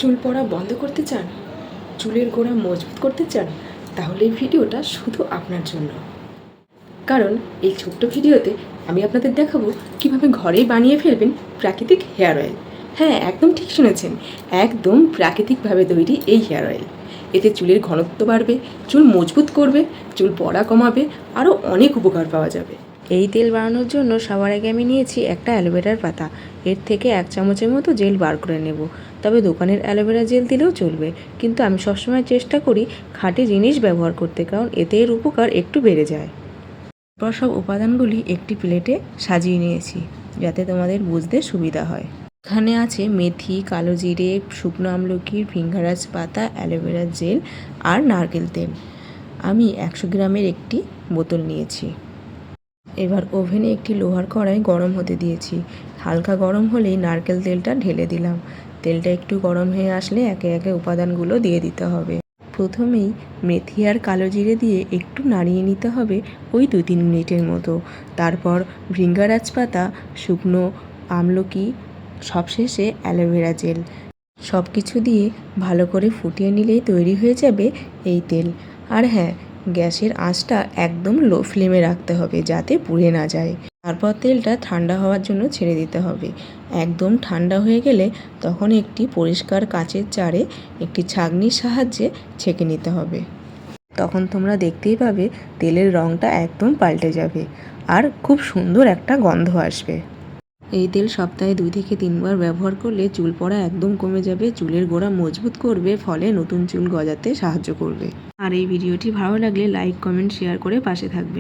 চুল পড়া বন্ধ করতে চান, চুলের গোড়া মজবুত করতে চান, তাহলে এই ভিডিওটা শুধু আপনার জন্য। কারণ এই ছোট্ট ভিডিওতে আমি আপনাদের দেখাবো কিভাবে ঘরেই বানিয়ে ফেলবেন প্রাকৃতিক হেয়ার অয়েল। হ্যাঁ, একদম ঠিক শুনেছেন, একদম প্রাকৃতিকভাবে তৈরি এই হেয়ার অয়েল। এতে চুলের ঘনত্ব বাড়বে, চুল মজবুত করবে, চুল পড়া কমাবে, আরও অনেক উপকার পাওয়া যাবে। এই তেল বানানোর জন্য সবার আগে আমি নিয়েছি একটা অ্যালোভেরার পাতা। এর থেকে 1 চামচের মতো জেল বার করে নেব। তবে দোকানের অ্যালোভেরা জেল দিলেও চলবে, কিন্তু আমি সবসময় চেষ্টা করি খাঁটি জিনিস ব্যবহার করতে, কারণ এতে এর উপকার একটু বেড়ে যায়। এরপর সব উপাদানগুলি একটি প্লেটে সাজিয়ে নিয়েছি, যাতে তোমাদের বুঝতে সুবিধা হয়। এখানে আছে মেথি, কালো জিরে, শুকনো আমলকি, ভিঙ্গারাজ পাতা, অ্যালোভেরা জেল আর নারকেল তেল। আমি 100 গ্রামের একটি বোতল নিয়েছি। এবার ওভেনে একটি লোহার কড়াই গরম হতে দিয়েছি। হালকা গরম হলেই নারকেল তেলটা ঢেলে দিলাম। তেলটা একটু গরম হয়ে আসলে একে একে উপাদানগুলো দিয়ে দিতে হবে। প্রথমেই মেথি আর কালো জিরে দিয়ে একটু নাড়িয়ে নিতে হবে ওই 2-3 মিনিটের মতো। তারপর ভৃঙ্গারাজ পাতা, শুকনো আমলকি, সবশেষে অ্যালোভেরা জেল সব কিছু দিয়ে ভালো করে ফুটিয়ে নিলেই তৈরি হয়ে যাবে এই তেল। আর হ্যাঁ, গ্যাসের আঁচটা একদম লো ফ্লেমে রাখতে হবে যাতে পুড়ে না যায়। তারপর তেলটা ঠান্ডা হওয়ার জন্য ছেড়ে দিতে হবে। একদম ঠান্ডা হয়ে গেলে তখন একটি পরিষ্কার কাচের জারে একটি ছাঁকনির সাহায্যে ছেঁকে নিতে হবে। তখন তোমরা দেখতেই পাবে তেলের রঙটা একদম পাল্টে যাবে আর খুব সুন্দর একটা গন্ধ আসবে। এই তেল সপ্তাহে 2 থেকে 3 বার ব্যবহার করলে চুল পড়া একদম কমে যাবে, চুলের গোড়া মজবুত করবে, ফলে নতুন চুল গজাতে সাহায্য করবে। আর এই ভিডিওটি ভালো লাগলে লাইক, কমেন্ট, শেয়ার করে পাশে থাকবে।